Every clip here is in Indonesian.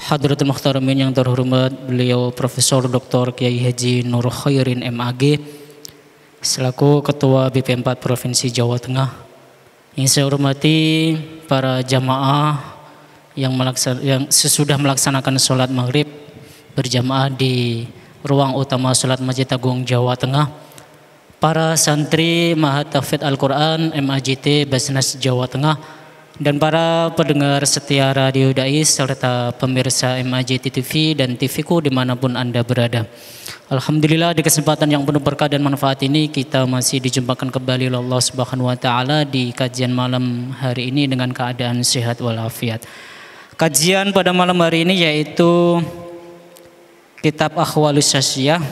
Hadratul Muhtaramin yang terhormat beliau Profesor Dr. Kiai Haji Nur Khairin MAG selaku Ketua BP4 Provinsi Jawa Tengah. Yang saya hormati para jamaah yang sesudah melaksanakan sholat maghrib berjamaah di ruang utama sholat Masjid Agung Jawa Tengah, para santri Mahat Tahfidz Al-Quran MAJT Basnas Jawa Tengah, dan para pendengar setia Radio Dais serta pemirsa MAJT TV dan TVku dimanapun Anda berada. Alhamdulillah, di kesempatan yang penuh berkah dan manfaat ini kita masih dijumpakan kembali oleh Allah Subhanahu wa taala di kajian malam hari ini dengan keadaan sehat walafiat. Kajian pada malam hari ini yaitu Kitab Ahwalus Syakhsiyah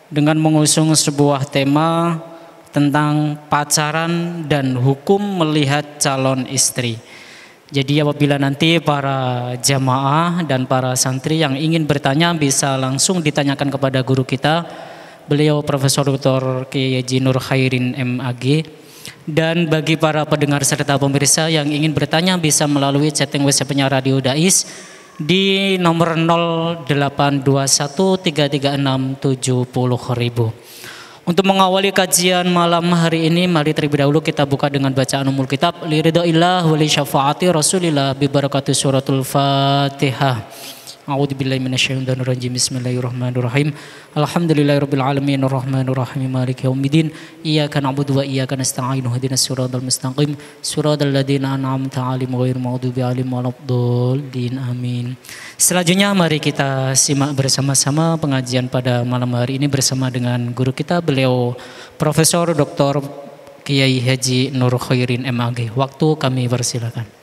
dengan mengusung sebuah tema tentang pacaran dan hukum melihat calon istri. Jadi apabila nanti para jamaah dan para santri yang ingin bertanya bisa langsung ditanyakan kepada guru kita, beliau Profesor Dr. Kiai Haji Nur Khairin MAG. Dan bagi para pendengar serta pemirsa yang ingin bertanya bisa melalui chatting WhatsApp-nya Radio Dais di nomor 082133670000. Untuk mengawali kajian malam hari ini, mari terlebih dahulu kita buka dengan bacaan umul kitab liridhaillah wa li syafaati rasulillah bi barakati suratul Fatihah. A'udzubillahi minasyaitonir rajim. Bismillahirrahmanirrahim. Alhamdulillahirabbil alamin arrahmanir rahim maliki yaumiddin. Iyyaka na'budu wa iyyaka nasta'in. Ihdinas siratal mustaqim. Siratal ladzina an'amta 'alaihim ghairil maghdubi 'alaihim waladdallin. Amin. Selanjutnya mari kita simak bersama-sama pengajian pada malam hari ini bersama dengan guru kita, beliau Profesor Dr. Kiai Haji Nur Khairin MAG. Waktu kami persilakan.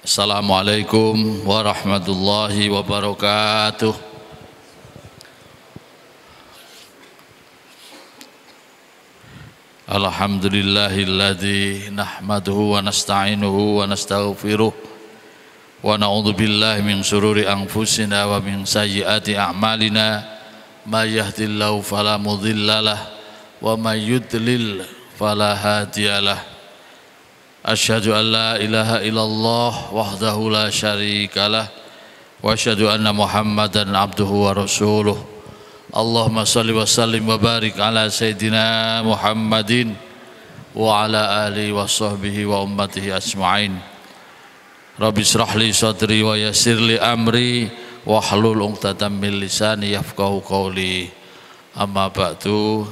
Assalamualaikum warahmatullahi wabarakatuh. Alhamdulillahilladzi nahmaduhu wa nasta'inuhu wa nastaghfiruh wa na'udzu billahi min shururi anfusina wa min sayyiati a'malina may yahdihillahu fala mudhillalah wa may yudlil fala hadiyalah. Asyhadu an la ilaha illallah wahdahu la syarikalah wa asyhadu anna Muhammadan abduhu wa rasuluh. Allahumma salli wa sallim wa barik ala sayyidina Muhammadin wa ala alihi wa sahbihi wa ummatihi ajma'in. Rabbi shrah li sadri wa yassir li amri wa hlul 'uqdatam min lisani yafqahu qawli. Amma ba'du.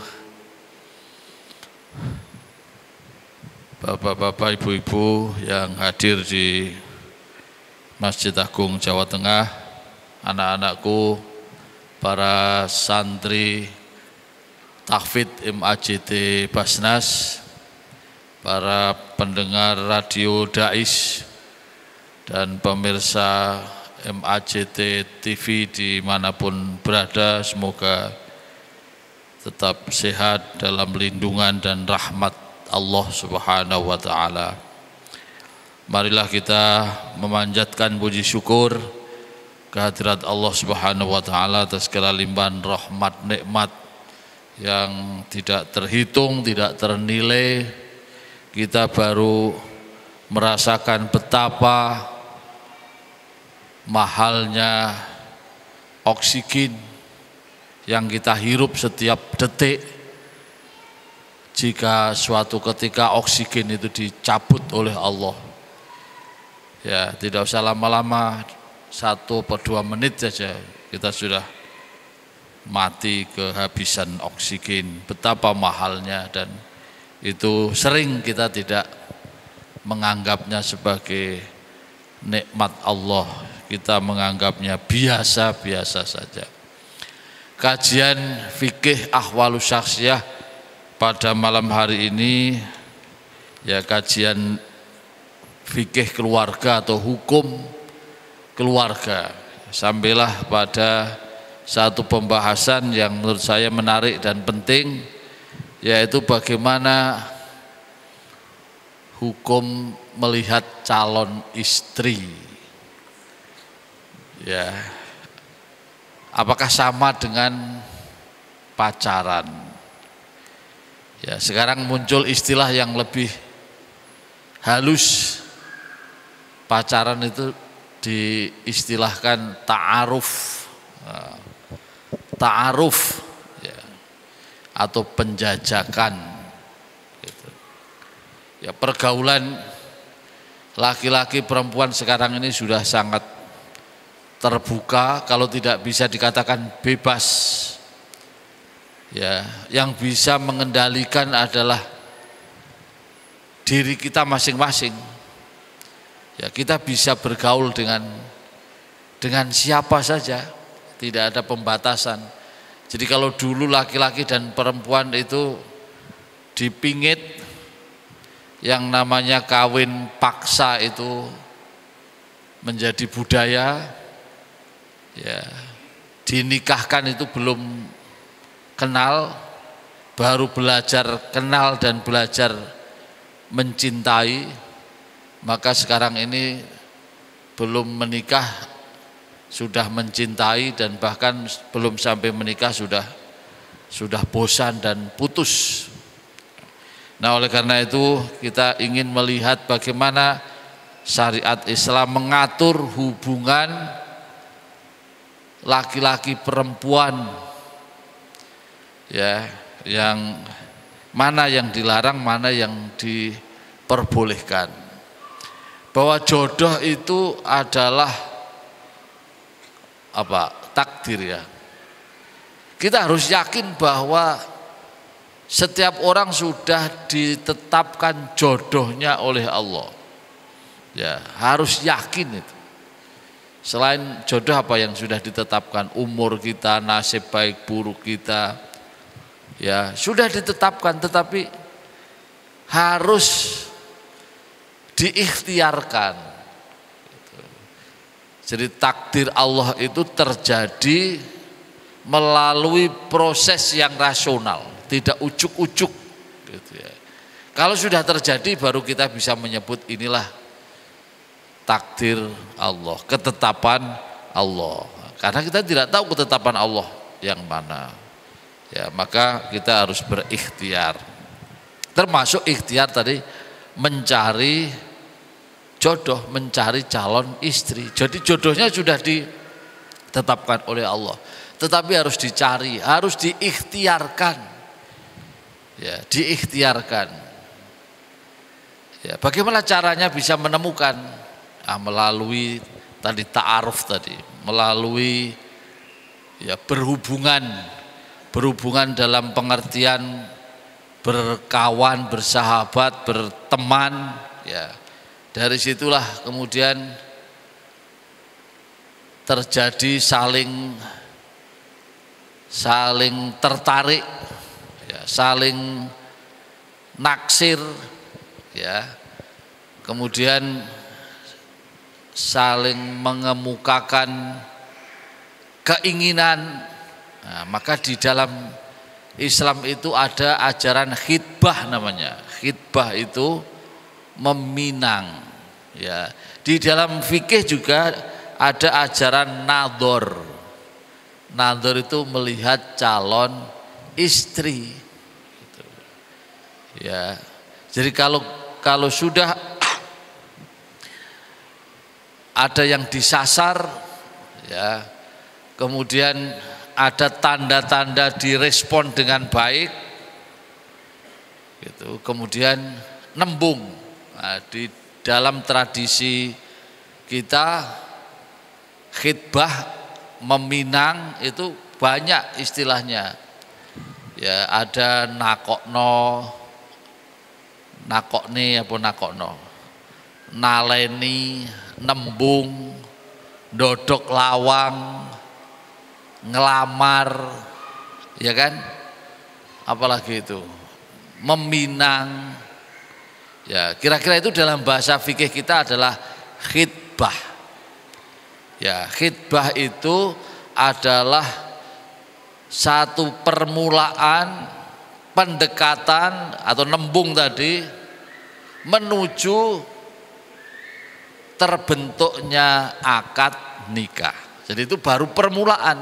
Bapak-bapak, ibu-ibu yang hadir di Masjid Agung Jawa Tengah, anak-anakku, para santri Tahfidz MAJT Basnas, para pendengar Radio Dais dan pemirsa MAJT TV dimanapun berada, semoga tetap sehat dalam lindungan dan rahmat Allah Subhanahu wa ta'ala. Marilah kita memanjatkan puji syukur kehadirat Allah Subhanahu wa ta'ala atas segala limpahan rahmat nikmat yang tidak terhitung, tidak ternilai. Kita baru merasakan betapa mahalnya oksigen yang kita hirup setiap detik. Jika suatu ketika oksigen itu dicabut oleh Allah, ya tidak usah lama-lama, 1-2 menit saja kita sudah mati kehabisan oksigen. Betapa mahalnya, dan itu sering kita tidak menganggapnya sebagai nikmat Allah. Kita menganggapnya biasa-biasa saja. Kajian fikih Ahwalus Syakhsiyah pada malam hari ini, ya, kajian fikih keluarga atau hukum keluarga. Sampailah pada satu pembahasan yang menurut saya menarik dan penting, yaitu bagaimana hukum melihat calon istri. Ya, apakah sama dengan pacaran? Ya, sekarang muncul istilah yang lebih halus. Pacaran itu diistilahkan ta'aruf. Ta'aruf ya, atau penjajakan gitu. Ya, pergaulan laki-laki perempuan sekarang ini sudah sangat terbuka, kalau tidak bisa dikatakan bebas. Ya, yang bisa mengendalikan adalah diri kita masing-masing. Ya, kita bisa bergaul dengan siapa saja, tidak ada pembatasan. Jadi kalau dulu laki-laki dan perempuan itu dipingit, yang namanya kawin paksa itu menjadi budaya. Ya, dinikahkan itu belum kenal, baru belajar kenal dan belajar mencintai. Maka sekarang ini belum menikah sudah mencintai, dan bahkan belum sampai menikah sudah bosan dan putus. Nah, oleh karena itu kita ingin melihat bagaimana syariat Islam mengatur hubungan laki-laki perempuan, ya, yang mana yang dilarang, mana yang diperbolehkan. Bahwa jodoh itu adalah apa? Takdir, ya. Kita harus yakin bahwa setiap orang sudah ditetapkan jodohnya oleh Allah. Ya, harus yakin itu. Selain jodoh, apa yang sudah ditetapkan, umur kita, nasib baik buruk kita, ya sudah ditetapkan, tetapi harus diikhtiarkan. Jadi takdir Allah itu terjadi melalui proses yang rasional, tidak ujuk-ujuk gitu ya. Kalau sudah terjadi baru kita bisa menyebut inilah takdir Allah, ketetapan Allah. Karena kita tidak tahu ketetapan Allah yang mana. Ya, maka kita harus berikhtiar. Termasuk ikhtiar tadi mencari jodoh, mencari calon istri. Jadi jodohnya sudah ditetapkan oleh Allah, tetapi harus dicari, harus diikhtiarkan. Ya, diikhtiarkan. Ya, bagaimana caranya bisa menemukan? Melalui tadi ta'aruf tadi, melalui ya berhubungan dalam pengertian berkawan, bersahabat, berteman, ya. Dari situlah kemudian terjadi saling tertarik, ya, saling naksir, ya. Kemudian saling mengemukakan keinginan. Nah, maka di dalam Islam itu ada ajaran khitbah namanya. Khitbah itu meminang. Ya, di dalam fikih juga ada ajaran nador. Nador itu melihat calon istri. Ya, jadi kalau sudah ada yang disasar, ya, kemudian ada tanda-tanda direspon dengan baik, gitu, kemudian nembung. Nah, di dalam tradisi kita khitbah meminang itu banyak istilahnya. Ya, ada nakokne apa nakokno, naleni, nembung, dodok lawang, ngelamar, ya kan? Apalagi itu, meminang. Ya, kira-kira itu dalam bahasa fikih kita adalah khitbah. Ya, khitbah itu adalah satu permulaan pendekatan atau nembung tadi menuju terbentuknya akad nikah. Jadi itu baru permulaan.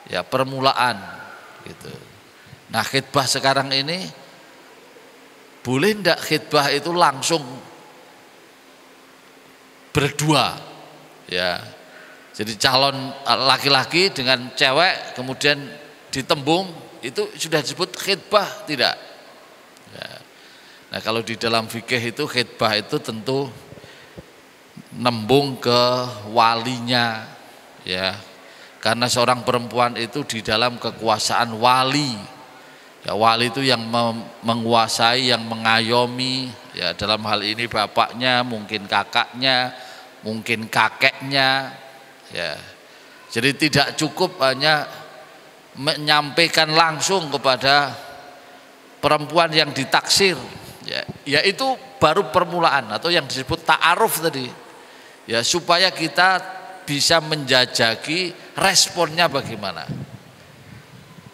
Ya, permulaan gitu. Nah, khitbah sekarang ini boleh ndak khitbah itu langsung berdua, ya. Jadi calon laki-laki dengan cewek kemudian ditembung itu sudah disebut khitbah tidak? Ya. Nah kalau di dalam fikih itu khitbah itu tentu nembung ke walinya, ya. Karena seorang perempuan itu di dalam kekuasaan wali. Ya, wali itu yang menguasai, yang mengayomi, ya dalam hal ini bapaknya, mungkin kakaknya, mungkin kakeknya, ya. Jadi tidak cukup hanya menyampaikan langsung kepada perempuan yang ditaksir, ya, yaitu baru permulaan atau yang disebut ta'aruf tadi, ya, supaya kita bisa menjajaki responnya bagaimana.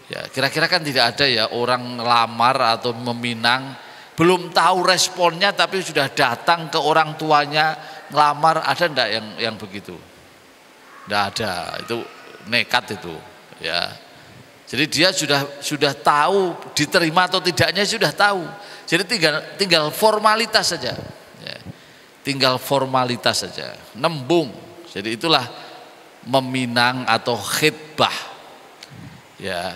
Ya, kira-kira kan tidak ada ya orang lamar atau meminang belum tahu responnya tapi sudah datang ke orang tuanya ngelamar, ada enggak yang begitu? Enggak ada, itu nekat itu, ya. Jadi dia sudah tahu diterima atau tidaknya sudah tahu. Jadi tinggal formalitas saja. Ya. Tinggal formalitas saja, nembung. Jadi itulah meminang atau khitbah, ya.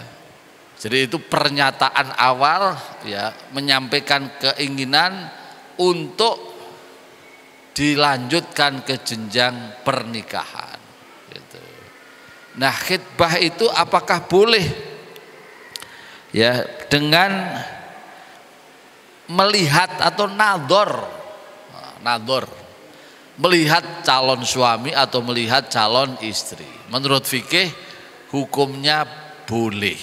Jadi itu pernyataan awal, ya, menyampaikan keinginan untuk dilanjutkan ke jenjang pernikahan. Gitu. Nah khitbah itu apakah boleh, ya, dengan melihat atau nador, melihat calon suami atau melihat calon istri. Menurut fikih hukumnya boleh,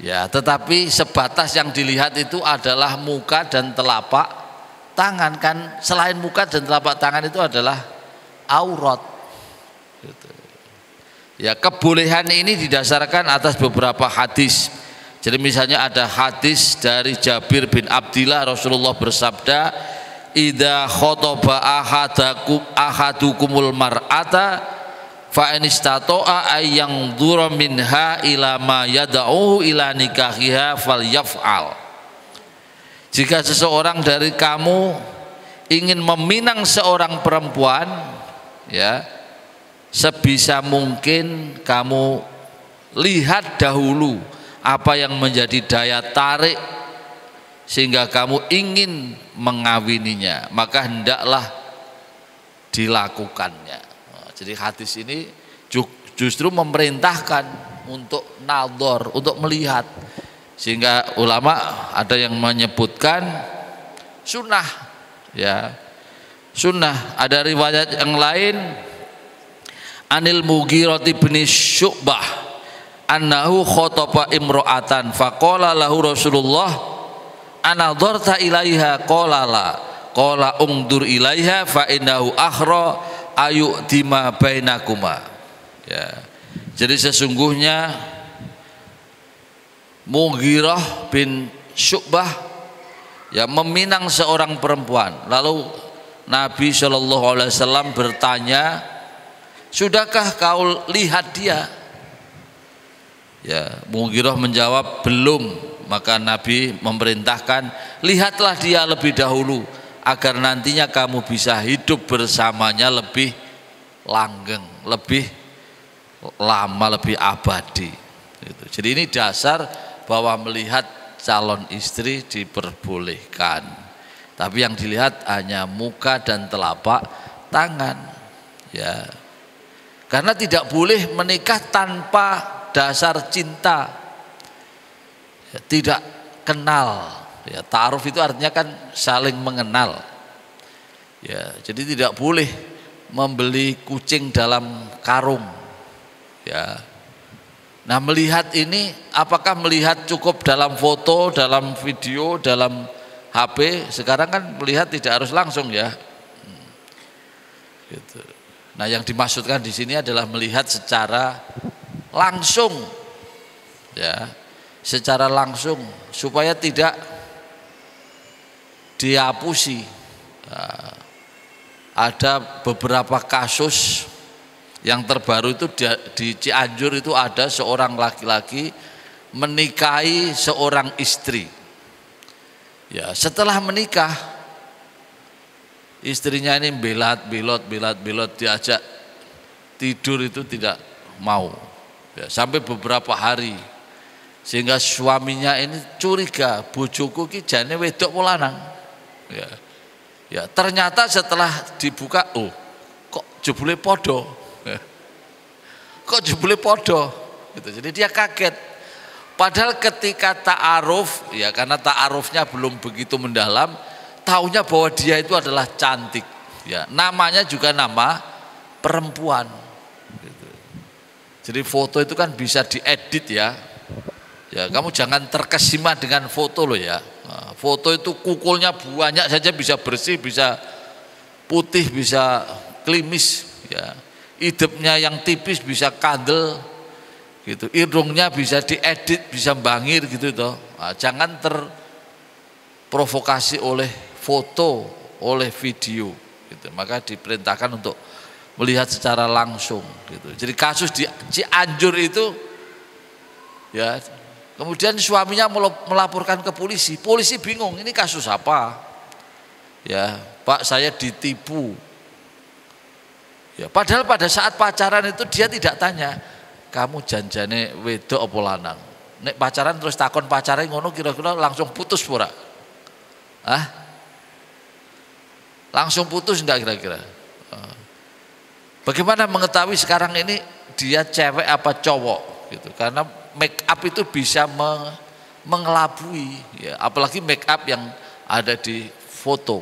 ya, tetapi sebatas yang dilihat itu adalah muka dan telapak tangan, kan selain muka dan telapak tangan itu adalah aurat, gitu. Ya, kebolehan ini didasarkan atas beberapa hadis. Jadi misalnya ada hadis dari Jabir bin Abdillah, Rasulullah bersabda, idza khotoba ahadukumul mar'ata fa in istata'a ay yanzura minha ila ma yad'u ila nikahiha falyaf'al. Jika seseorang dari kamu ingin meminang seorang perempuan, ya, sebisa mungkin kamu lihat dahulu apa yang menjadi daya tarik sehingga kamu ingin mengawininya, maka hendaklah dilakukannya. Nah, jadi hadis ini justru memerintahkan untuk nador, untuk melihat, sehingga ulama ada yang menyebutkan sunnah, ya, sunnah. Ada riwayat yang lain, Anil Mughirah bin Syu'bah annahu khotaba imra'atan faqala lahu Rasulullah anadharta ilaiha, qala la, qala ungdur ilaiha fa innahu akhra ayu'dima bainakuma. Ya. Jadi sesungguhnya Mughirah bin Syu'bah, ya, meminang seorang perempuan. Lalu Nabi SAW bertanya, sudahkah kau lihat dia? Ya, Mughirah menjawab belum. Maka Nabi memerintahkan, lihatlah dia lebih dahulu agar nantinya kamu bisa hidup bersamanya lebih langgeng, lebih lama, lebih abadi. Gitu. Jadi ini dasar bahwa melihat calon istri diperbolehkan, tapi yang dilihat hanya muka dan telapak tangan, ya. Karena tidak boleh menikah tanpa dasar cinta, ya, tidak kenal, ya. Ta'aruf itu artinya kan saling mengenal, ya. Jadi tidak boleh membeli kucing dalam karung, ya. Nah melihat ini apakah melihat cukup dalam foto, dalam video, dalam HP? Sekarang kan melihat tidak harus langsung, ya. Gitu. Nah yang dimaksudkan di sini adalah melihat secara langsung, ya, secara langsung supaya tidak dihapusi. Nah, ada beberapa kasus yang terbaru itu di Cianjur itu ada seorang laki-laki menikahi seorang istri, Ya, setelah menikah istrinya ini belot diajak tidur itu tidak mau. Ya, sampai beberapa hari sehingga suaminya ini curiga, bojoku ki jane wedok apa lanang. Ya. Ya, ternyata setelah dibuka, oh, kok jebule podo. Ya. Kok jebule podo. Gitu. Jadi dia kaget. Padahal ketika ta'aruf, ya karena ta'arufnya belum begitu mendalam, taunya bahwa dia itu adalah cantik. Ya, namanya juga nama perempuan. Gitu. Jadi foto itu kan bisa diedit ya. Ya, kamu jangan terkesima dengan foto loh ya. Nah, foto itu kukulnya banyak saja, bisa bersih, bisa putih, bisa klimis. Ya, hidupnya yang tipis bisa kandel. Gitu, hidungnya bisa diedit, bisa bangir gitu toh. Nah, jangan terprovokasi oleh foto, oleh video gitu. Maka diperintahkan untuk melihat secara langsung gitu. Jadi kasus di Cianjur itu ya, kemudian suaminya melaporkan ke polisi. Polisi bingung, ini kasus apa? Ya, Pak, saya ditipu. Ya, padahal pada saat pacaran itu dia tidak tanya, kamu janjane wedok apa lanang. Nek pacaran terus takon pacare ngono kira-kira langsung putus ora? Ah? Langsung putus enggak kira-kira? Bagaimana mengetahui sekarang ini dia cewek apa cowok gitu? Karena make up itu bisa mengelabui ya, apalagi make up yang ada di foto.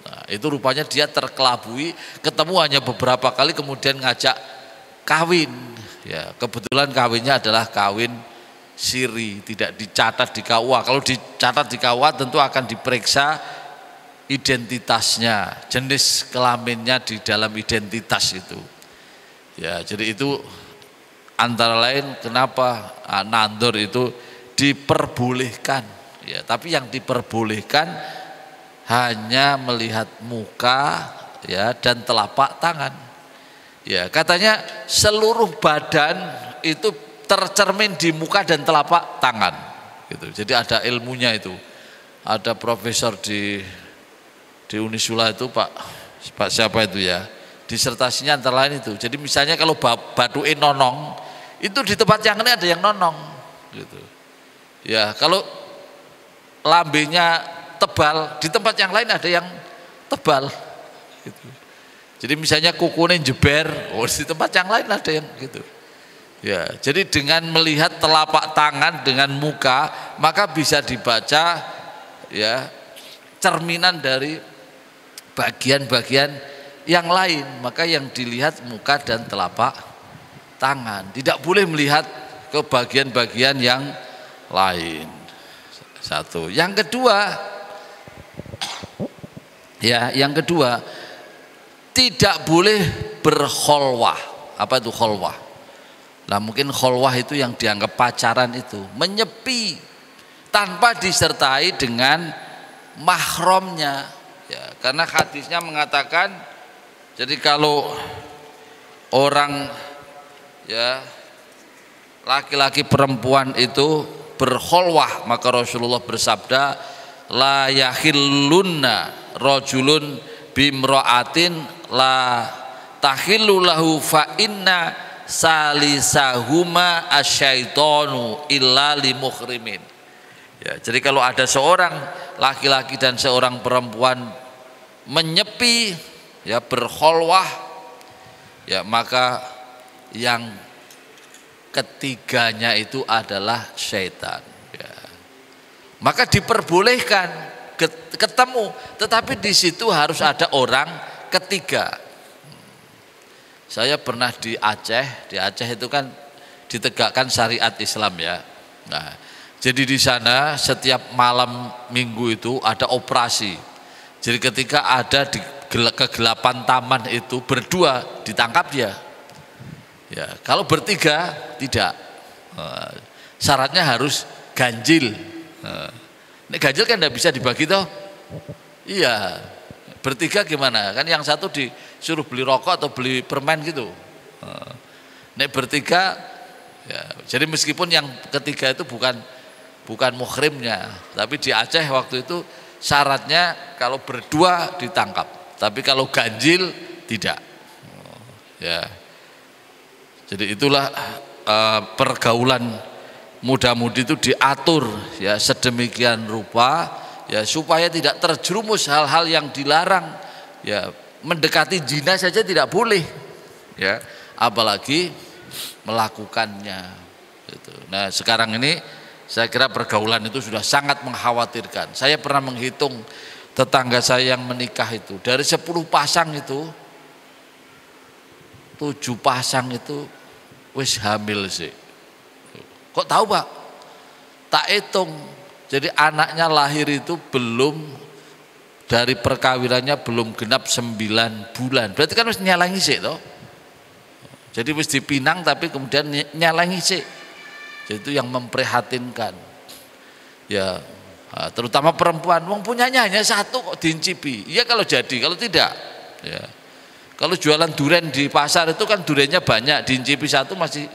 Nah, itu rupanya dia terkelabui, ketemu hanya beberapa kali kemudian ngajak kawin. Ya, kebetulan kawinnya adalah kawin siri, tidak dicatat di KUA. Kalau dicatat di KUA tentu akan diperiksa identitasnya, jenis kelaminnya di dalam identitas itu. Ya, jadi itu antara lain kenapa nandor itu diperbolehkan. Ya, tapi yang diperbolehkan hanya melihat muka ya dan telapak tangan. Ya, katanya seluruh badan itu tercermin di muka dan telapak tangan. Gitu. Jadi ada ilmunya itu. Ada profesor di Unisula itu Pak siapa itu ya? Disertasinya antara lain itu. Jadi misalnya kalau baduke nonong, itu di tempat yang ini ada yang nonong. Gitu. Ya, kalau lambenya tebal, di tempat yang lain ada yang tebal. Gitu. Jadi misalnya kukunya jeber, oh di tempat yang lain ada yang gitu. Ya, jadi dengan melihat telapak tangan dengan muka, maka bisa dibaca ya cerminan dari bagian-bagian yang lain. Maka yang dilihat muka dan telapak tangan. Tidak boleh melihat ke bagian-bagian yang lain. Satu. Yang kedua, ya, yang kedua tidak boleh berkholwah. Apa itu kholwah? Nah, mungkin kholwah itu yang dianggap pacaran itu, menyepi tanpa disertai dengan mahramnya. Ya, karena hadisnya mengatakan, jadi kalau orang ya laki-laki perempuan itu berkholwah, maka Rasulullah bersabda, la yahillunna rajulun bimra'atin la tahillu lahu fa inna salisahuma asyaitonu illa limuhrimin. Ya, jadi kalau ada seorang laki-laki dan seorang perempuan menyepi ya berkholwah ya, maka yang ketiganya itu adalah syaitan ya. Maka diperbolehkan ketemu, tetapi di situ harus ada orang ketiga. Saya pernah di Aceh itu kan ditegakkan syariat Islam ya. Nah, jadi di sana setiap malam minggu itu ada operasi. Jadi ketika ada di kegelapan taman itu berdua ditangkap dia. Ya, kalau bertiga tidak. Syaratnya harus ganjil. Ini ganjil kan tidak bisa dibagi toh. Iya, bertiga gimana? Kan yang satu disuruh beli rokok atau beli permen gitu. Nek bertiga, ya, jadi meskipun yang ketiga itu bukan muhrimnya, tapi di Aceh waktu itu Syaratnya kalau berdua ditangkap, tapi kalau ganjil tidak. Ya. Jadi itulah pergaulan muda-mudi itu diatur ya sedemikian rupa ya supaya tidak terjerumus hal-hal yang dilarang. Ya, mendekati zina saja tidak boleh. Ya, apalagi melakukannya. Gitu. Nah, sekarang ini saya kira pergaulan itu sudah sangat mengkhawatirkan. Saya pernah menghitung tetangga saya yang menikah itu, dari 10 pasang itu 7 pasang itu wis hamil sih. Kok tahu Pak? Tak hitung. Jadi anaknya lahir itu belum, dari perkawinannya belum genap 9 bulan. Berarti kan wis nyalangi sih toh. Jadi wis dipinang tapi kemudian nyalangi sih. Jadi itu yang memprihatinkan. Ya, terutama perempuan, wong punyanya hanya 1 kok diincipi. Iya kalau jadi, kalau tidak, ya. Kalau jualan duren di pasar itu kan durennya banyak, diincipi 1 masih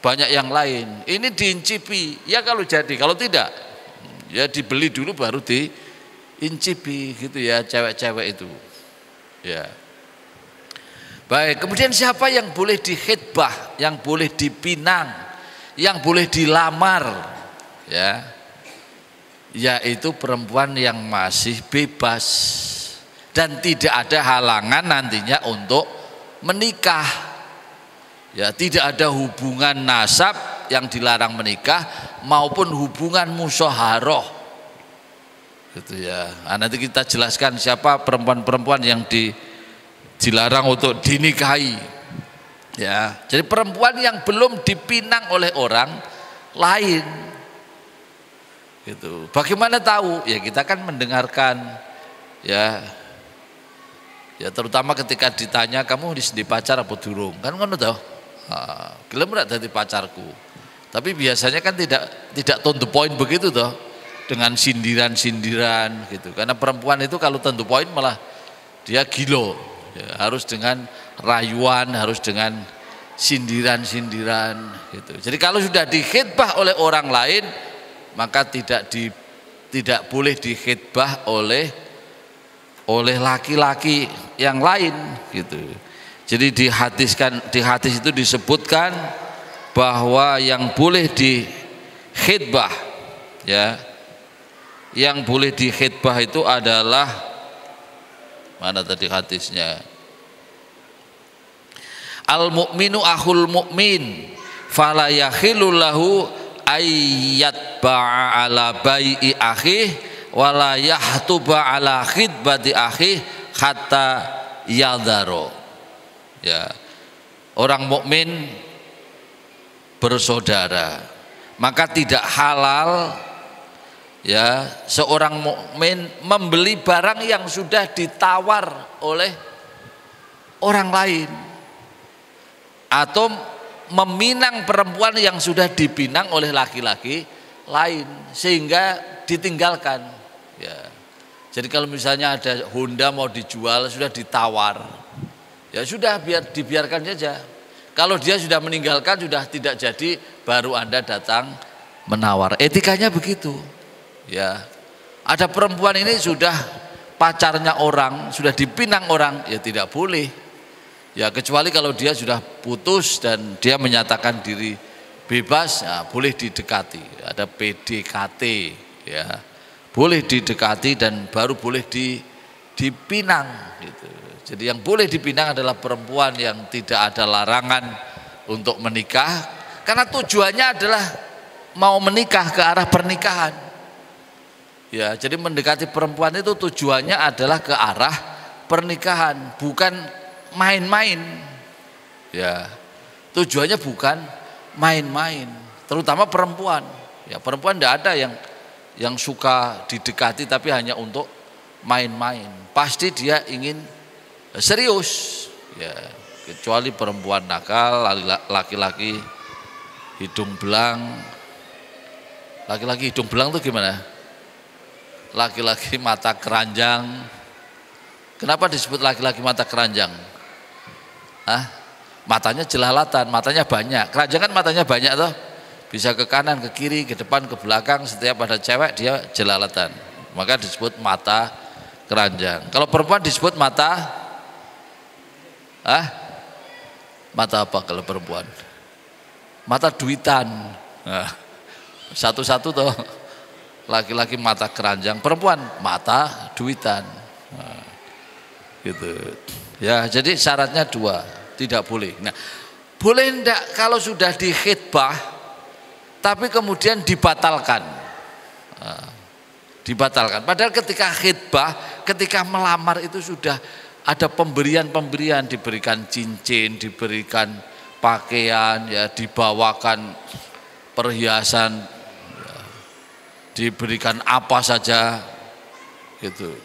banyak yang lain. Ini diincipi, ya kalau jadi, kalau tidak, ya dibeli dulu baru diincipi gitu ya cewek-cewek itu. Ya. Baik, kemudian siapa yang boleh dikhitbah, yang boleh dipinang, yang boleh dilamar, ya, yaitu perempuan yang masih bebas dan tidak ada halangan nantinya untuk menikah. Ya, tidak ada hubungan nasab yang dilarang menikah maupun hubungan musyawarah. Gitu ya. Nah, nanti kita jelaskan siapa perempuan-perempuan yang dilarang untuk dinikahi. Ya, jadi perempuan yang belum dipinang oleh orang lain, gitu. Bagaimana tahu? Ya kita kan mendengarkan, ya terutama ketika ditanya kamu di pacar apa durung, kan ngono toh? Gelem ora dadi pacarku. Tapi biasanya kan tidak to the point begitu toh, dengan sindiran-sindiran gitu. Karena perempuan itu kalau to the point malah dia gilo. Ya, harus dengan rayuan, harus dengan sindiran-sindiran gitu. Jadi kalau sudah dikhitbah oleh orang lain, maka tidak boleh dikhitbah oleh laki-laki yang lain gitu. Jadi di hadis itu disebutkan bahwa yang boleh dikhitbah, ya, yang boleh dikhitbah itu adalah, mana tadi hadisnya? Al mu'minu akhul mu'min fala yakhillu lahu ayyat ba'a ala bai'i akhih wala yahtuba ala khidbati akhih hatta yadharo. Ya. Orang mukmin bersaudara, maka tidak halal ya seorang mukmin membeli barang yang sudah ditawar oleh orang lain atau meminang perempuan yang sudah dipinang oleh laki-laki lain sehingga ditinggalkan. Ya. Jadi kalau misalnya ada Honda mau dijual sudah ditawar, ya sudah dibiarkan saja. Kalau dia sudah meninggalkan sudah tidak jadi, baru Anda datang menawar. Etikanya begitu. Ya, ada perempuan ini sudah pacarnya orang, sudah dipinang orang, ya tidak boleh. Ya kecuali kalau dia sudah putus dan dia menyatakan diri bebas, ya boleh didekati. Ada PDKT, ya boleh didekati dan baru boleh dipinang. Gitu. Jadi yang boleh dipinang adalah perempuan yang tidak ada larangan untuk menikah, karena tujuannya adalah mau menikah, ke arah pernikahan. Ya, jadi mendekati perempuan itu tujuannya adalah ke arah pernikahan, bukan main-main. Ya, tujuannya bukan main-main, terutama perempuan. Ya, perempuan tidak ada yang suka didekati tapi hanya untuk main-main. Pasti dia ingin serius. Ya, kecuali perempuan nakal, laki-laki hidung belang. Laki-laki hidung belang itu gimana? Laki-laki mata keranjang. Kenapa disebut laki-laki mata keranjang? Matanya jelalatan, matanya banyak. Keranjang kan matanya banyak toh. Bisa ke kanan, ke kiri, ke depan, ke belakang. Setiap ada cewek dia jelalatan. maka disebut mata keranjang. Kalau perempuan disebut mata mata apa kalau perempuan? Mata duitan. Nah, satu-satu toh. Laki-laki mata keranjang, perempuan mata duitan. Nah, gitu. Ya, jadi syaratnya 2, tidak boleh. Nah, boleh enggak kalau sudah di khitbah tapi kemudian dibatalkan? Nah, dibatalkan. Padahal ketika khitbah, ketika melamar itu sudah ada pemberian-pemberian, diberikan cincin, diberikan pakaian, ya, dibawakan perhiasan, ya, diberikan apa saja gitu.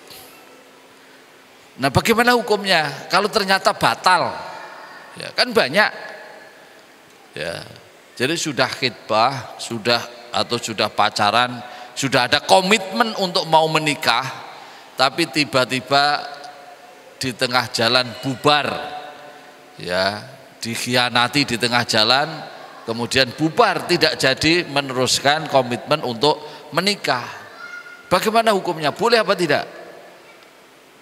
Nah, bagaimana hukumnya kalau ternyata batal? Ya, kan banyak. Ya. Jadi sudah khitbah, sudah pacaran, sudah ada komitmen untuk mau menikah, tapi tiba-tiba di tengah jalan bubar. Ya, dikhianati di tengah jalan, kemudian bubar, tidak jadi meneruskan komitmen untuk menikah. Bagaimana hukumnya? Boleh apa tidak?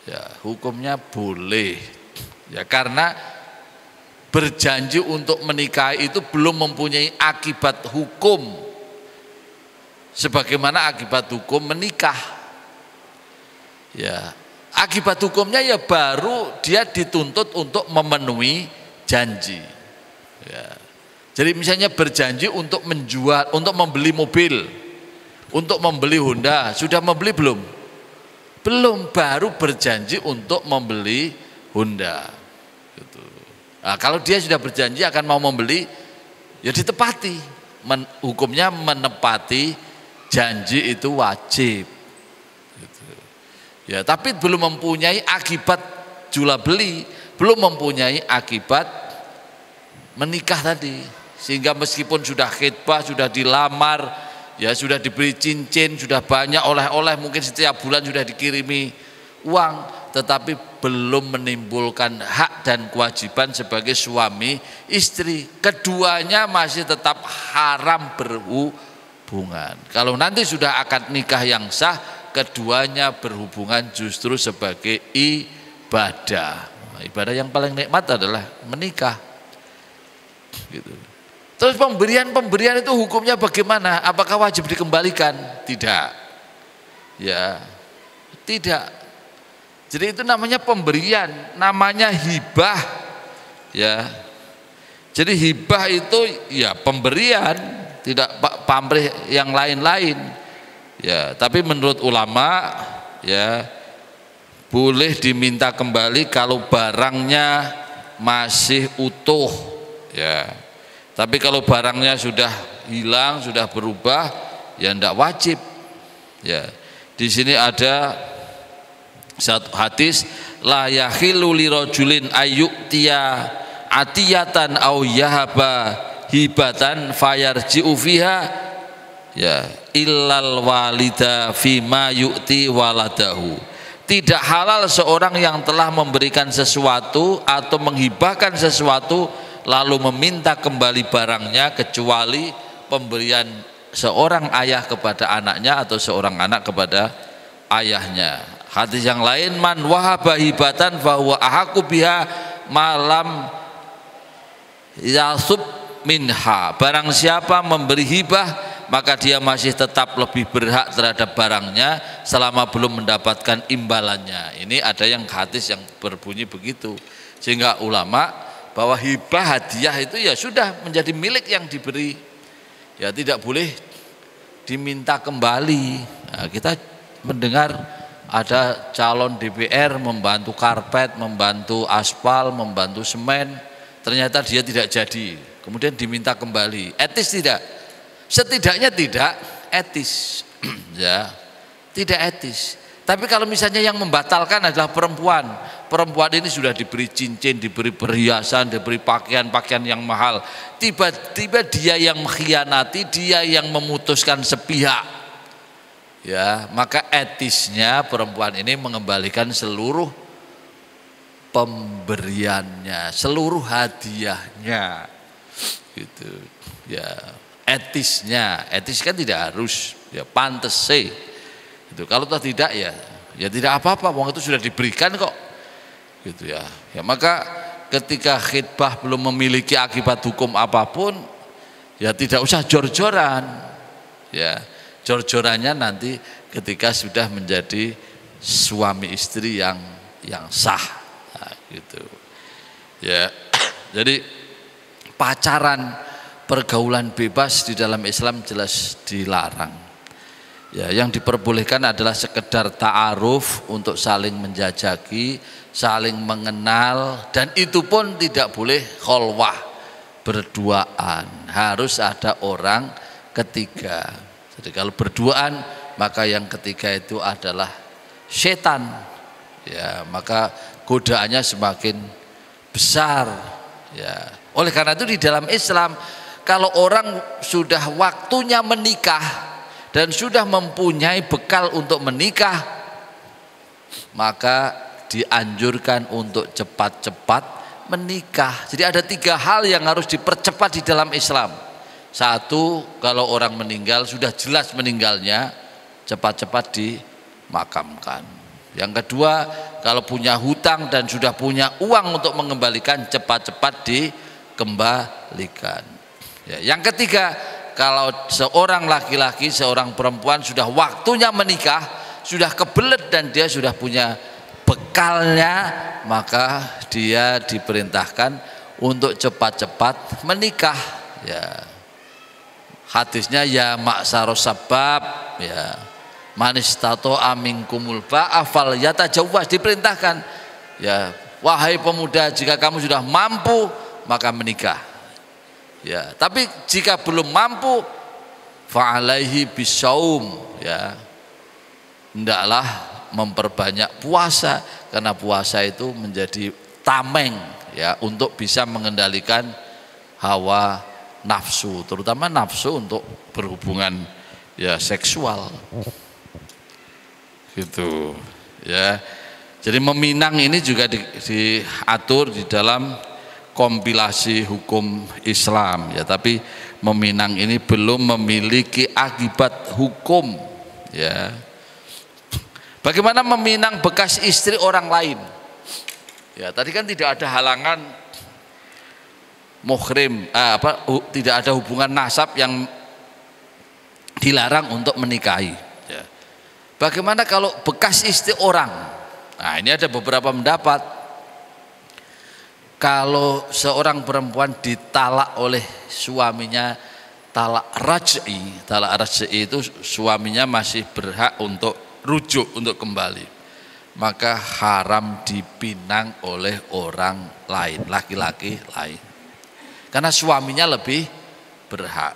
Ya, hukumnya boleh. Ya, karena berjanji untuk menikah itu belum mempunyai akibat hukum sebagaimana akibat hukum menikah. Ya, akibat hukumnya ya baru dia dituntut untuk memenuhi janji. Ya. Jadi misalnya berjanji untuk menjual, untuk membeli mobil, untuk membeli Honda, sudah membeli belum? Belum, baru berjanji untuk membeli Honda. Gitu. Nah, kalau dia sudah berjanji akan mau membeli, ya ditepati. Hukumnya menepati janji itu wajib. Gitu. Ya, tapi belum mempunyai akibat jual beli, belum mempunyai akibat menikah tadi. Sehingga meskipun sudah khitbah, sudah dilamar, ya sudah diberi cincin, sudah banyak oleh-oleh, mungkin setiap bulan sudah dikirimi uang, tetapi belum menimbulkan hak dan kewajiban sebagai suami istri. Keduanya masih tetap haram berhubungan. Kalau nanti sudah akad nikah yang sah, keduanya berhubungan justru sebagai ibadah. Ibadah yang paling nikmat adalah menikah. Gitu. Terus pemberian itu hukumnya bagaimana? Apakah wajib dikembalikan? Tidak. Ya, tidak. Jadi itu namanya pemberian, namanya hibah. Ya. Jadi hibah itu ya pemberian, tidak pamrih yang lain-lain. Ya, tapi menurut ulama ya boleh diminta kembali kalau barangnya masih utuh. Ya. Tapi kalau barangnya sudah hilang, sudah berubah, ya tidak wajib. Ya, di sini ada satu hadis, la yahilu lirajulin ayyu'tiya atiyatan au yahaba hibatan fayarji'u fiha ya illal walida fima yu'ti waladahu. Tidak halal seorang yang telah memberikan sesuatu atau menghibahkan sesuatu lalu meminta kembali barangnya kecuali pemberian seorang ayah kepada anaknya atau seorang anak kepada ayahnya. Hadis yang lain, man wahaba hibatan fahuwa ahaku biha malam yasub minha. Barang siapa memberi hibah maka dia masih tetap lebih berhak terhadap barangnya selama belum mendapatkan imbalannya. Ini ada yang hadis yang berbunyi begitu. Sehingga ulama bahwa hibah hadiah itu ya sudah menjadi milik yang diberi, ya tidak boleh diminta kembali. Nah, kita mendengar ada calon DPR membantu karpet, membantu aspal, membantu semen, ternyata dia tidak jadi, kemudian diminta kembali. Etis tidak? Setidaknya tidak etis. Ya, tidak etis. Tapi kalau misalnya yang membatalkan adalah perempuan ini sudah diberi cincin, diberi perhiasan, diberi pakaian yang mahal, tiba-tiba dia yang mengkhianati, dia yang memutuskan sepihak, ya maka etisnya perempuan ini mengembalikan seluruh pemberiannya, seluruh hadiahnya, gitu. Ya etis kan tidak harus, ya pantes sih. Itu kalau toh tidak ya tidak apa-apa, wong itu sudah diberikan kok. Gitu ya. Ya maka ketika khitbah belum memiliki akibat hukum apapun, ya tidak usah jor-joran. Ya, jor-jorannya nanti ketika sudah menjadi suami istri yang sah. Nah, gitu. Ya. Jadi pacaran, pergaulan bebas di dalam Islam jelas dilarang. Ya, yang diperbolehkan adalah sekedar ta'aruf untuk saling menjajaki, saling mengenal, dan itu pun tidak boleh kholwah, berduaan, harus ada orang ketiga. Jadi kalau berduaan maka yang ketiga itu adalah setan. Ya, maka godaannya semakin besar. Ya. Oleh karena itu di dalam Islam kalau orang sudah waktunya menikah dan sudah mempunyai bekal untuk menikah, maka dianjurkan untuk cepat-cepat menikah. Jadi ada 3 hal yang harus dipercepat di dalam Islam. 1, kalau orang meninggal sudah jelas meninggalnya, cepat-cepat dimakamkan. Yang kedua, kalau punya hutang dan sudah punya uang untuk mengembalikan, cepat-cepat dikembalikan. Ya, yang ketiga, kalau seorang laki-laki, seorang perempuan sudah waktunya menikah, sudah kebelet dan dia sudah punya bekalnya, maka dia diperintahkan untuk cepat-cepat menikah. Ya. Hadisnya ya ma'saros sabab, ya manistato aminkumul ba'a fal yatajawwaz, diperintahkan ya wahai pemuda, jika kamu sudah mampu maka menikah. Ya, tapi jika belum mampu fa'alaihi bisaum, ya hendaklah memperbanyak puasa, karena puasa itu menjadi tameng ya untuk bisa mengendalikan hawa nafsu, terutama nafsu untuk berhubungan ya seksual. Gitu ya. Jadi meminang ini juga diatur di dalam kompilasi hukum Islam ya, tapi meminang ini belum memiliki akibat hukum ya. Bagaimana meminang bekas istri orang lain? Ya, tadi kan tidak ada halangan muhrim, tidak ada hubungan nasab yang dilarang untuk menikahi. Ya. Bagaimana kalau bekas istri orang? Nah, ini ada beberapa pendapat. Kalau seorang perempuan ditalak oleh suaminya talak raj'i itu suaminya masih berhak untuk rujuk, untuk kembali, maka haram dipinang oleh orang lain, laki-laki lain, karena suaminya lebih berhak.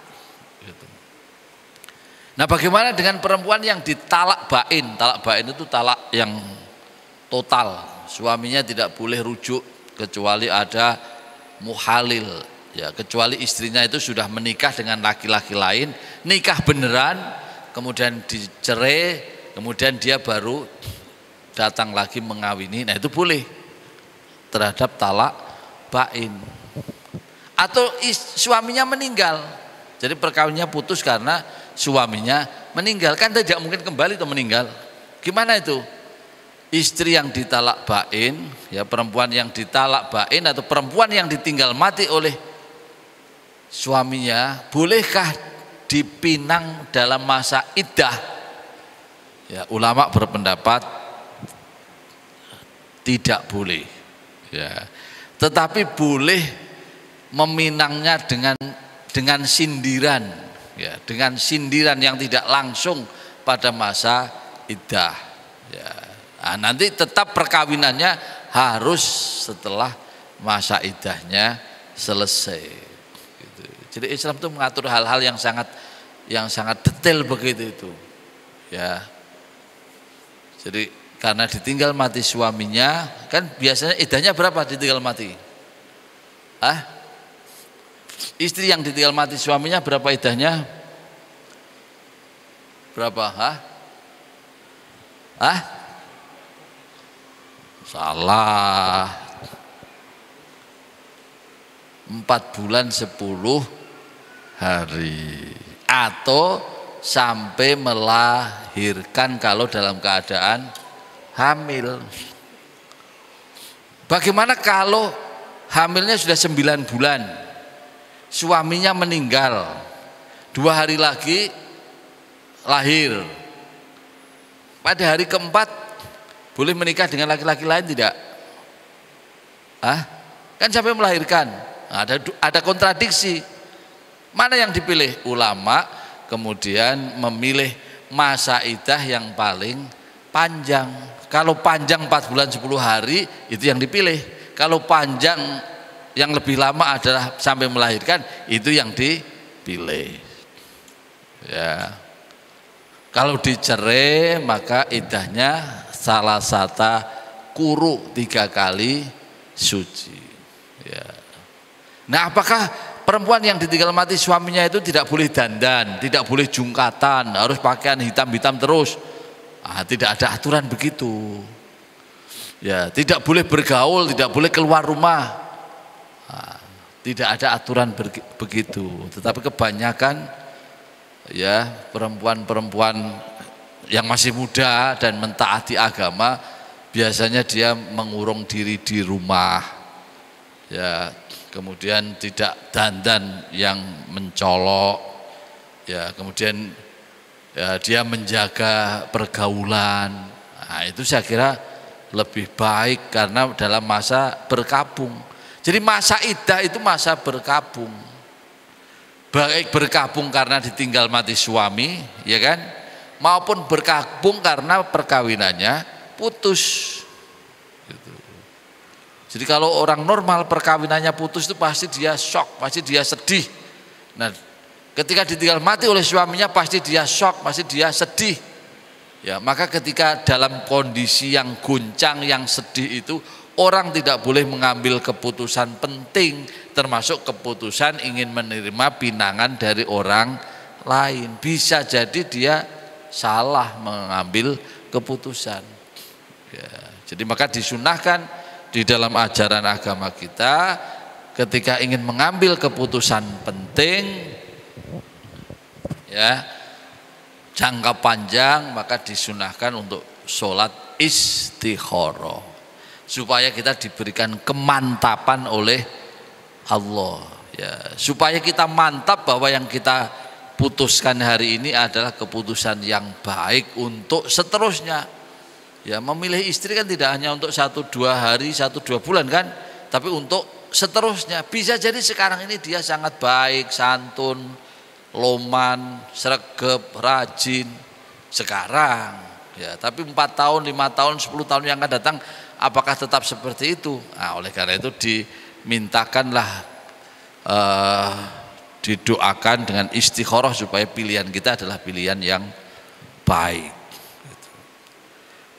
Nah, bagaimana dengan perempuan yang ditalak bain? Talak bain itu talak yang total, suaminya tidak boleh rujuk kecuali ada muhalil ya, kecuali istrinya itu sudah menikah dengan laki-laki lain, nikah beneran, kemudian dicerai, kemudian dia baru datang lagi mengawini. Nah, itu boleh terhadap talak bain. Atau suaminya meninggal, jadi perkawinannya putus karena suaminya meninggal, kan tidak mungkin kembali atau meninggal. Gimana itu? Istri yang ditalak bain, ya perempuan yang ditalak bain atau perempuan yang ditinggal mati oleh suaminya, bolehkah dipinang dalam masa iddah? Ya, ulama berpendapat tidak boleh. Ya, tetapi boleh meminangnya dengan sindiran, ya, dengan sindiran yang tidak langsung pada masa iddah. Ya. Nah, nanti tetap perkawinannya harus setelah masa iddahnya selesai. Gitu. Jadi Islam itu mengatur hal-hal yang sangat detail begitu itu. Ya. Jadi karena ditinggal mati suaminya, kan biasanya iddahnya berapa ditinggal mati? Istri yang ditinggal mati suaminya berapa iddahnya? Berapa? Salah. 4 bulan 10 hari atau sampai melahirkan kalau dalam keadaan hamil. Bagaimana kalau hamilnya sudah 9 bulan, suaminya meninggal, 2 hari lagi lahir, pada hari keempat boleh menikah dengan laki-laki lain tidak? Kan sampai melahirkan. Ada kontradiksi. Mana yang dipilih? Ulama kemudian memilih masa iddah yang paling panjang. Kalau panjang 4 bulan 10 hari itu yang dipilih. Kalau panjang yang lebih lama adalah sampai melahirkan, itu yang dipilih. Ya. Kalau dicerai maka iddahnya salah satu quru 3 kali suci. Ya. Nah, apakah perempuan yang ditinggal mati suaminya itu tidak boleh dandan, tidak boleh jungkatan, harus pakaian hitam-hitam terus? Tidak ada aturan begitu. Ya, tidak boleh bergaul, tidak boleh keluar rumah. Tidak ada aturan begitu. Tetapi kebanyakan ya perempuan-perempuan yang masih muda dan mentaati agama, biasanya dia mengurung diri di rumah, ya, kemudian tidak dandan yang mencolok, ya, kemudian ya, dia menjaga pergaulan. Nah, itu saya kira lebih baik karena dalam masa berkabung. Jadi masa iddah itu masa berkabung, baik berkabung karena ditinggal mati suami, ya kan, maupun berkabung karena perkawinannya putus gitu. Jadi kalau orang normal perkawinannya putus itu pasti dia shock, pasti dia sedih. Nah, ketika ditinggal mati oleh suaminya pasti dia shock, pasti dia sedih. Ya, maka ketika dalam kondisi yang goncang, yang sedih itu, orang tidak boleh mengambil keputusan penting, termasuk keputusan ingin menerima pinangan dari orang lain. Bisa jadi dia salah mengambil keputusan. Ya, jadi maka disunahkan di dalam ajaran agama kita, ketika ingin mengambil keputusan penting, ya, jangka panjang, maka disunahkan untuk sholat istikharah, supaya kita diberikan kemantapan oleh Allah, ya, supaya kita mantap bahwa yang kita putuskan hari ini adalah keputusan yang baik untuk seterusnya. Ya, memilih istri kan tidak hanya untuk 1-2 hari, 1-2 bulan kan, tapi untuk seterusnya. Bisa jadi sekarang ini dia sangat baik, santun, loman, sregep, rajin sekarang, ya, tapi 4 tahun, 5 tahun, 10 tahun yang akan datang, apakah tetap seperti itu? Nah, oleh karena itu dimintakanlah, didoakan dengan istikharah supaya pilihan kita adalah pilihan yang baik.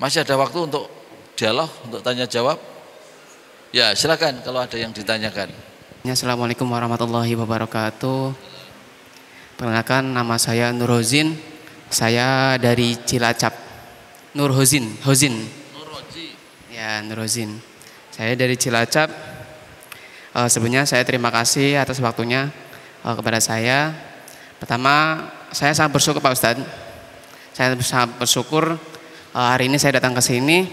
Masih ada waktu untuk dialog, untuk tanya jawab? Ya, silakan kalau ada yang ditanyakan. Assalamualaikum warahmatullahi wabarakatuh. Perkenalkan, nama saya Nur Hozin. Saya dari Cilacap. Nur Hozin. Ya, Nur Hozin. Saya dari Cilacap. Sebenarnya saya terima kasih atas waktunya kepada saya. Pertama, saya sangat bersyukur Pak Ustadz. Saya sangat bersyukur hari ini saya datang ke sini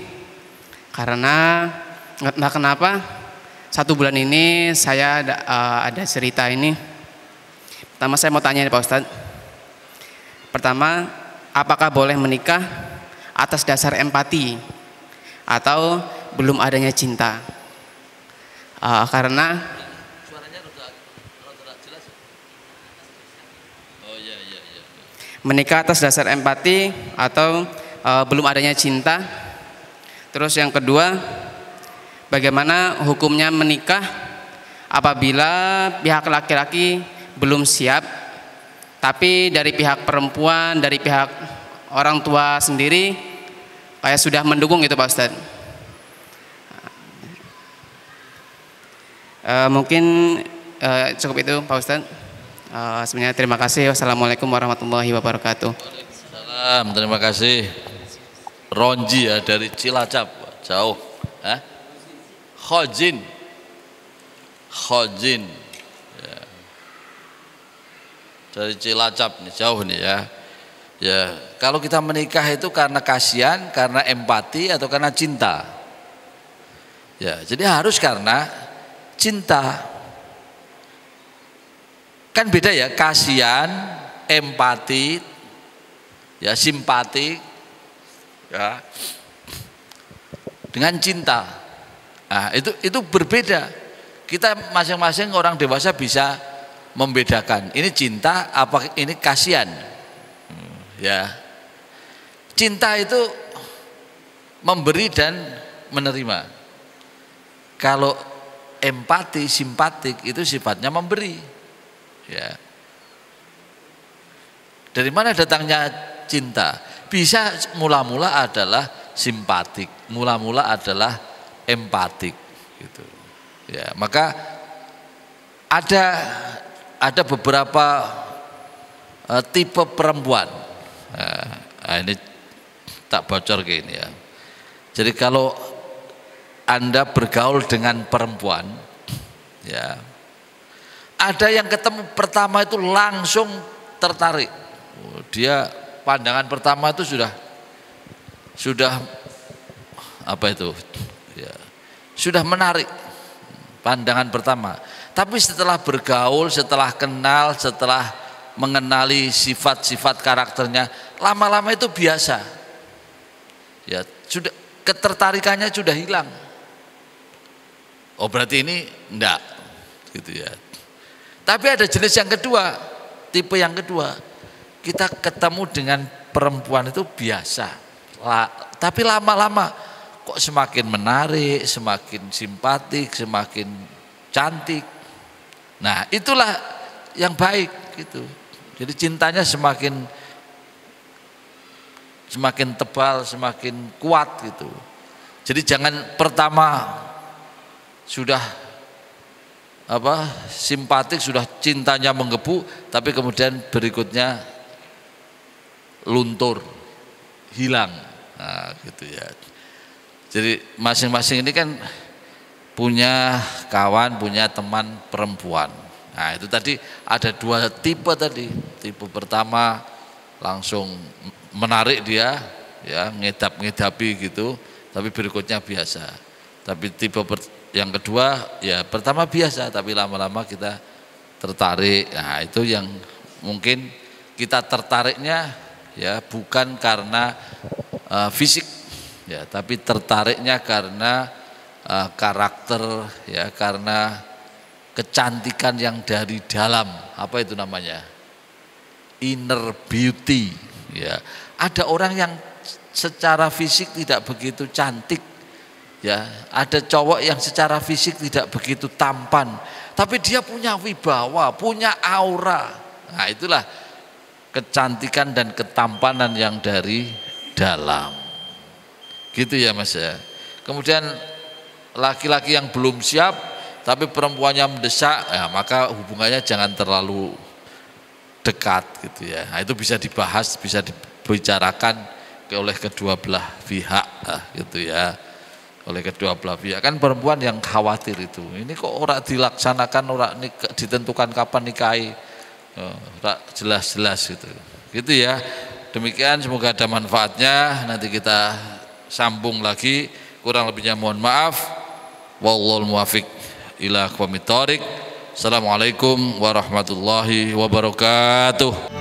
karena entah kenapa 1 bulan ini saya ada cerita ini. Pertama saya mau tanya nih Pak Ustadz. Pertama, apakah boleh menikah atas dasar empati atau belum adanya cinta? Karena Suaranya rada jelas. Oh iya. menikah atas dasar empati atau belum adanya cinta. Terus yang kedua, bagaimana hukumnya menikah apabila pihak laki-laki belum siap, tapi dari pihak perempuan, dari pihak orang tua sendiri kayak sudah mendukung gitu Pak Ustadz. Mungkin cukup itu Pak Ustadz. Sebenarnya terima kasih. Wassalamualaikum warahmatullahi wabarakatuh. Waalaikumsalam, terima kasih. Ronji ya, dari Cilacap, jauh. Khojin. Ya. Dari Cilacap nih, jauh nih ya. Ya, kalau kita menikah itu karena kasihan, karena empati atau karena cinta. Ya, jadi harus karena cinta. Kan beda ya, kasihan, empati, ya simpati, ya, dengan cinta. Nah, itu berbeda. Kita masing-masing orang dewasa bisa membedakan. Ini cinta apa ini kasihan. Ya. Cinta itu memberi dan menerima. Kalau empati, simpatik itu sifatnya memberi. Ya. Dari mana datangnya cinta? Bisa mula-mula adalah simpatik, mula-mula adalah empatik gitu. Ya, maka ada beberapa tipe perempuan. Nah, ini tak bocor kayak ini ya. Jadi kalau Anda bergaul dengan perempuan, ya, ada yang ketemu pertama itu langsung tertarik. Dia pandangan pertama itu sudah apa itu? Ya, sudah menarik pandangan pertama. Tapi setelah bergaul, setelah kenal, setelah mengenali sifat-sifat karakternya, lama-lama itu biasa. Ya, sudah ketertarikannya sudah hilang. Oh, berarti ini enggak gitu ya. Tapi ada jenis yang kedua, tipe yang kedua. Kita ketemu dengan perempuan itu biasa. Tapi lama-lama kok semakin menarik, semakin simpatik, semakin cantik. Nah, itulah yang baik gitu. Jadi cintanya semakin tebal, semakin kuat gitu. Jadi jangan pertama sudah simpatik, sudah cintanya menggebu, tapi kemudian berikutnya luntur, hilang. Nah, gitu ya. Jadi masing-masing ini kan punya kawan, punya teman perempuan. Nah, itu tadi ada dua tipe tadi. Tipe pertama langsung menarik dia, ya, ngedap-ngedapi gitu, tapi berikutnya biasa. Tapi tipe yang kedua, ya pertama biasa, tapi lama-lama kita tertarik. Nah, itu yang mungkin kita tertariknya ya bukan karena fisik, ya, tapi tertariknya karena karakter, ya, karena kecantikan yang dari dalam, apa itu namanya, inner beauty. Ya, ada orang yang secara fisik tidak begitu cantik, ya, ada cowok yang secara fisik tidak begitu tampan, tapi dia punya wibawa, punya aura. Nah, itulah kecantikan dan ketampanan yang dari dalam. Gitu ya Mas ya. Kemudian laki-laki yang belum siap tapi perempuannya mendesak, ya, maka hubungannya jangan terlalu dekat gitu ya. Nah, itu bisa dibahas, bisa dibicarakan oleh kedua belah pihak, gitu ya. Oleh kedua belah pihak. Kan perempuan yang khawatir itu. Ini kok orang dilaksanakan, orang ditentukan kapan nikahi, ora jelas-jelas gitu. Gitu ya. Demikian, semoga ada manfaatnya. Nanti kita sambung lagi. Kurang lebihnya mohon maaf. Wallahul muwaffiq ila aqwamit thoriq. Assalamualaikum warahmatullahi wabarakatuh.